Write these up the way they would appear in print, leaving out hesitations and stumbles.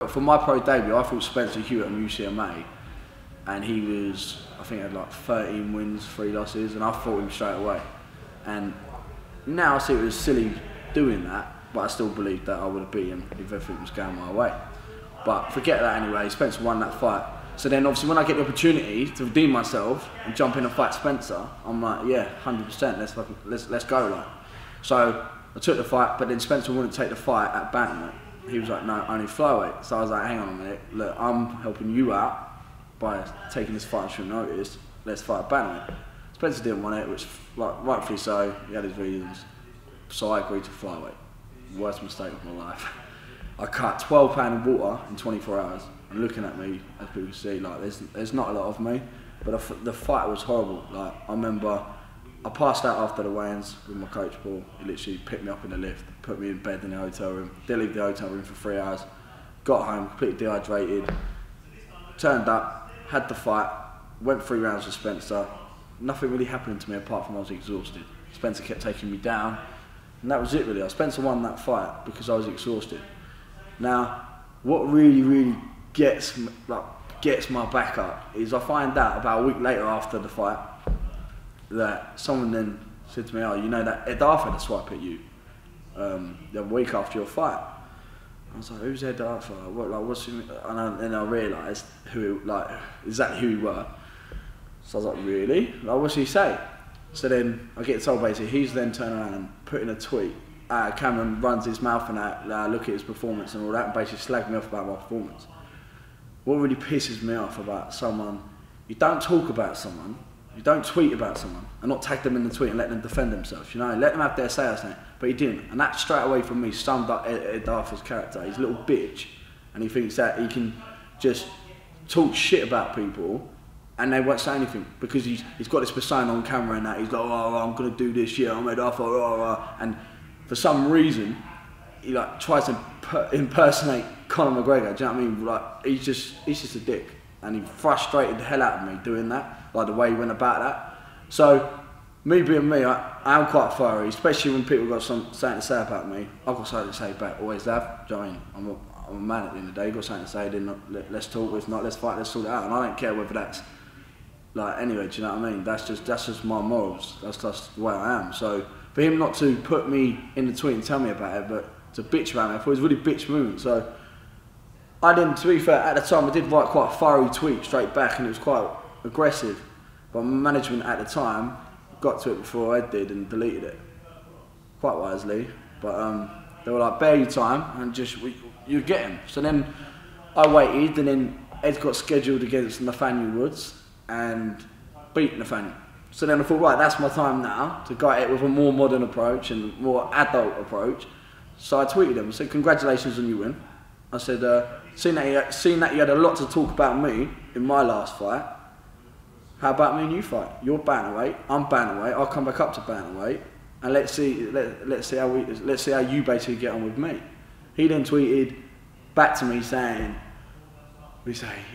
For my pro debut, I thought Spencer Hewitt on UCMA, and he was, I think, had like 13 wins, 3 losses, and I fought him straight away. And now I see it was silly doing that, but I still believe that I would have beat him if everything was going my way. But forget that anyway. Spencer won that fight. So then, obviously, when I get the opportunity to redeem myself and jump in and fight Spencer, I'm like, yeah, 100%. Let's go, like. So I took the fight, but then Spencer wouldn't take the fight at bantamweight. He was like, no, only flyweight. So I was like, hang on a minute, look, I'm helping you out by taking this fight on short notice. Let's fight at bantamweight. Spencer didn't want it, which, like, rightfully so. He had his reasons. So I agreed to flyweight. Worst mistake of my life. I cut 12 pounds of water in 24 hours. And looking at me, as people can see, like, there's not a lot of me. But the fight was horrible. Like, I remember I passed out after the weigh-ins with my coach Paul. He literally picked me up in the lift, put me in bed in the hotel room. Didn't leave the hotel room for 3 hours. Got home, completely dehydrated. Turned up, had the fight, went 3 rounds with Spencer. Nothing really happened to me apart from I was exhausted. Spencer kept taking me down, and that was it really. Spencer won that fight because I was exhausted. Now, what really gets my back up is I find out about a week later after the fight that someone then said to me, oh, you know that Ed Arthur had a swipe at you the week after your fight. I was like, who's Ed Arthur? What's he? And then I realised exactly who he were. So I was like, really? Like, what's he say? So then I get told basically he's then turned around and put in a tweet. Cameron runs his mouth and look at his performance and all that, and basically slagged me off about my performance. What really pisses me off about someone, you don't talk about someone, you don't tweet about someone and not tag them in the tweet and let them defend themselves, you know, let them have their say or something, but he didn't. And that straight away from me summed up Ed Arthur's character. He's a little bitch and he thinks that he can just talk shit about people and they won't say anything because he's got this persona on camera and that he's like, oh, I'm going to do this shit, I'm Ed Arthur, and for some reason he like tries to impersonate Conor McGregor, do you know what I mean? Like, he's just a dick. And he frustrated the hell out of me doing that, like the way he went about that. So, me being me, I am quite fiery, especially when people got something to say about me. I've got something to say back, always have. Do you know what I mean? I'm a man at the end of the day, got something to say, then let's talk, if not, let's fight, let's sort it out. And I don't care whether that's, like, anyway, do you know what I mean? That's just my morals, that's just the way I am. So, for him not to put me in the tweet and tell me about it, but to bitch about me, I thought it was a really bitch movement. So, I didn't, to be fair, at the time I did write quite a fiery tweet straight back and it was quite aggressive. But my management at the time got to it before Ed did and deleted it. Quite wisely. But they were like, bear your time and just, you get him. So then I waited and then Ed got scheduled against Nathaniel Woods and beat Nathaniel. So then I thought, right, that's my time now to go at it with a more modern approach and more adult approach. So I tweeted him, I said, congratulations on your win. I said, seeing that you had a lot to talk about me in my last fight, how about me and you fight? You're bantamweight, I'm bantamweight, I'll come back up to bantamweight, and let's see how you basically get on with me. He then tweeted back to me saying,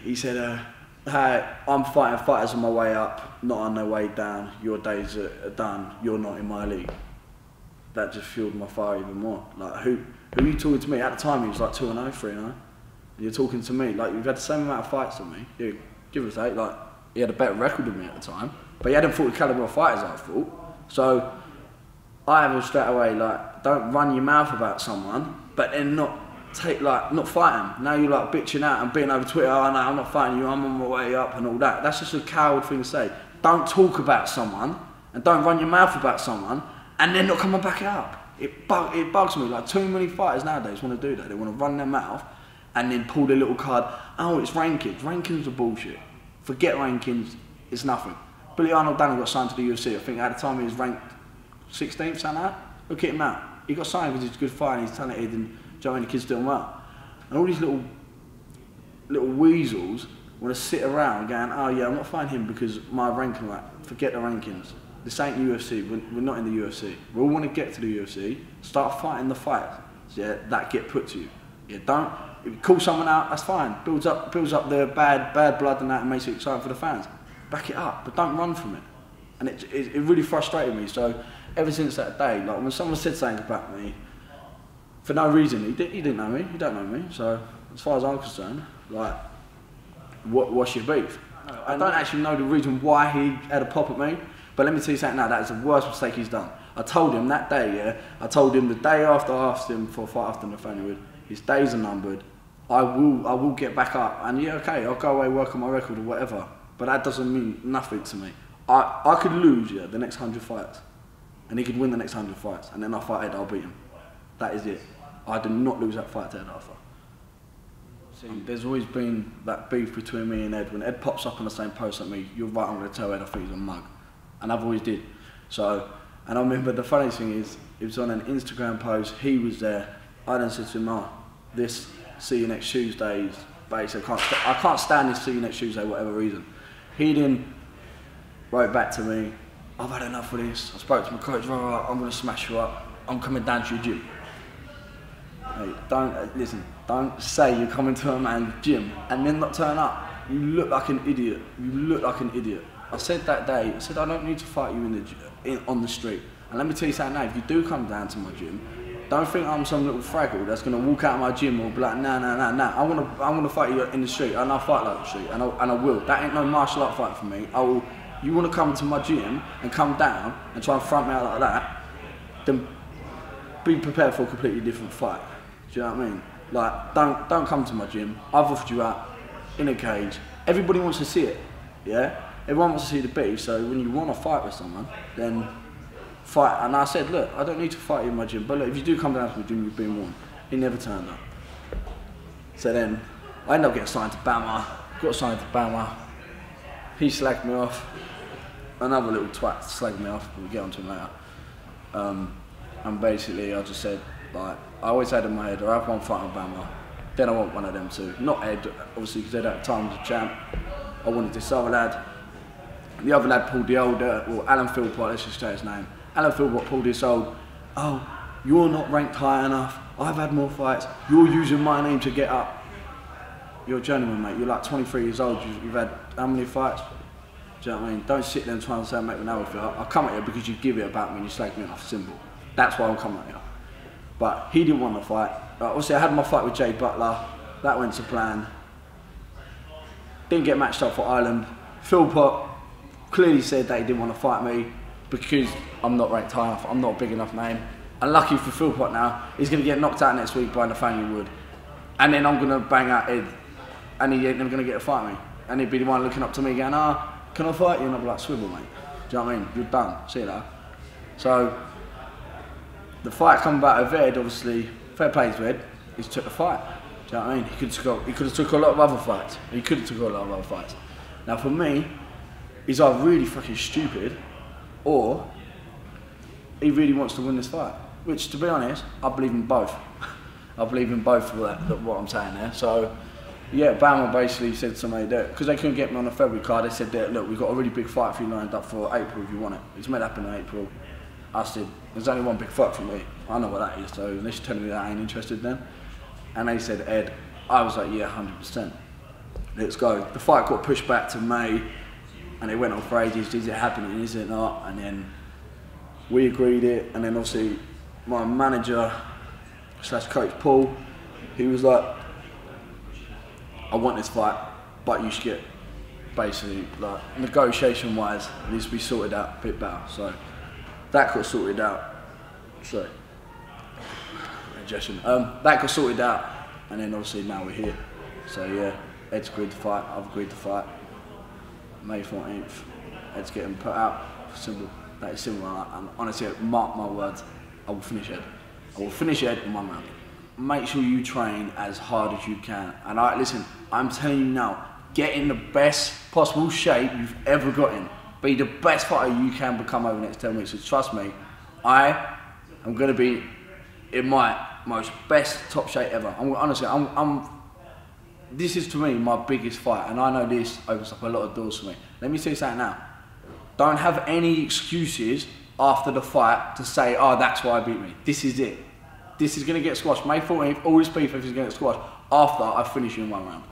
he said, hey, I'm fighting fighters on my way up, not on their way down. Your days are done. You're not in my league. That just fueled my fire even more. Like, who are you talking to me? At the time, he was like 2-0, 3-0. You're talking to me, like, you've had the same amount of fights as me. Yeah, give or take, like, he had a better record than me at the time, but he hadn't fought the calibre of fighters I fought. So, I was straight away, like, don't run your mouth about someone, but then not fight him. Now you're like bitching out and being over Twitter, oh no, I'm not fighting you, I'm on my way up and all that. That's just a coward thing to say. Don't talk about someone, and don't run your mouth about someone, and then not come and back it up. It bugs me, like too many fighters nowadays want to do that. They want to run their mouth and then pull the little card, oh, it's rankings. Rankings are bullshit. Forget rankings, it's nothing. Billy Arnold Daniel got signed to the UFC. I think at the time he was ranked 16th, something like that. Look at him now. He got signed because he's a good fighter and he's talented and Joe and the kid's doing well. And all these little weasels want to sit around going, oh yeah, I'm not fighting him because my ranking, like, forget the rankings. This ain't UFC, we're not in the UFC. We all want to get to the UFC, start fighting the fights, yeah, that get put to you. Yeah, don't, if you call someone out, that's fine. Builds up the bad blood and that and makes it exciting for the fans. Back it up, but don't run from it. And it really frustrated me. So ever since that day, like when someone said something about me, for no reason, he didn't know me, he don't know me, so as far as I'm concerned, like, what's your beef? I don't actually know the reason why he had a pop at me, but let me tell you something now, that is the worst mistake he's done. I told him that day, yeah, I told him the day after I asked him for a fight after Nathaniel Wood, his days are numbered, I will get back up, and yeah, okay, I'll go away, work on my record or whatever, but that doesn't mean nothing to me. I could lose, yeah, the next 100 fights, and he could win the next 100 fights, and then I fight Ed, I'll beat him. That is it. I did not lose that fight to Ed Arthur. See, there's always been that beef between me and Ed. When Ed pops up on the same post at me, you're right, I'm going to tell Ed I think he's a mug. And I've always did. So, and I remember the funny thing is, it was on an Instagram post, he was there, I then said to him, oh, this see you next Tuesday is basically, I can't stand this see you next Tuesday, whatever reason. He then wrote back to me, I've had enough of this, I spoke to my coach, right, I'm going to smash you up, I'm coming down to your gym. Hey, don't say you're coming to a man's gym and then not turn up. You look like an idiot. You look like an idiot. I said that day, I said I don't need to fight you on the street. And let me tell you something now, if you do come down to my gym, don't think I'm some little fraggle that's gonna walk out of my gym or be like, nah. I'm gonna fight you in the street, and I'll fight like the street, and I will. That ain't no martial art fight for me. You wanna come to my gym and come down and try and front me out like that, then be prepared for a completely different fight. Do you know what I mean? Like, don't come to my gym. I've offered you out in a cage. Everybody wants to see it, yeah? Everyone wants to see the beef, so when you want to fight with someone, then fight. And I said, look, I don't need to fight you in my gym, but look, if you do come down to my gym, you've been warned. He never turned up. So then, I ended up getting signed to Bamma. Got signed to Bamma. He slagged me off. Another little twat slagged me off. We'll get onto him later. And basically, I just said, like, I always had in my head, I have one fight on Bamma, then I want one of them two. Not Ed, obviously, because Ed at the time was a champ. I wanted this other lad. The other lad pulled the old, Alan Philpott, let's just say his name. Alan Philpott pulled this old, oh, you're not ranked high enough, I've had more fights, you're using my name to get up. You're a journeyman, mate, you're like 23 years old, you've had how many fights? Do you know what I mean? Don't sit there and try and say, make me know with you. I'll come at you because you give it about me and you slag me off, simple. That's why I'm coming at you. But he didn't want to fight. Obviously I had my fight with Jay Butler, that went to plan. Didn't get matched up for Ireland. Philpott clearly said that he didn't want to fight me because I'm not ranked high enough, I'm not a big enough name. And lucky for Philpott now, he's going to get knocked out next week by Nathaniel Wood. And then I'm going to bang out Ed, and he ain't never going to get to fight me. And he'd be the one looking up to me going, can I fight you? And I'd be like, swivel, mate. Do you know what I mean? You're done, see you later. So, the fight coming back of Ed, obviously, fair play to Ed, he's took the fight. Do you know what I mean? He could have took a lot of other fights. He could have took a lot of other fights. Now for me, he's either really fucking stupid, or he really wants to win this fight. Which, to be honest, I believe in both. I believe in both of that, what I'm saying there. So, yeah, Bamma basically said to me that, because they couldn't get me on the February card, they said that, look, we've got a really big fight for you lined up for April if you want it. It's meant to happen in April. I said, there's only one big fight for me. I know what that is, so unless you're telling me that I ain't interested then. And they said, Ed, I was like, yeah, 100%. Let's go. The fight got pushed back to May, and it went on for ages. Is it happening? Is it not? And then we agreed it, and then obviously my manager / coach Paul, he was like, I want this fight, but you should get basically like negotiation-wise, it needs to be sorted out a bit better. So that got sorted out. Sorry. That got sorted out, and then obviously now we're here. So yeah, Ed's agreed to fight, I've agreed to fight. May 14th, Ed's getting put out. Simple. That is simple. And honestly, mark my words, I will finish Ed. I will finish Ed in 1 round. Make sure you train as hard as you can. And listen, I'm telling you now, get in the best possible shape you've ever got in. Be the best fighter you can become over the next 10 weeks. So trust me, I am going to be in my most best top shape ever. Honestly, this is to me my biggest fight, and I know this opens up a lot of doors for me. Let me say something now. Don't have any excuses after the fight to say, oh, that's why I beat me. This is it. This is going to get squashed. May 14th, all this beef is going to get squashed after I finish you in 1 round.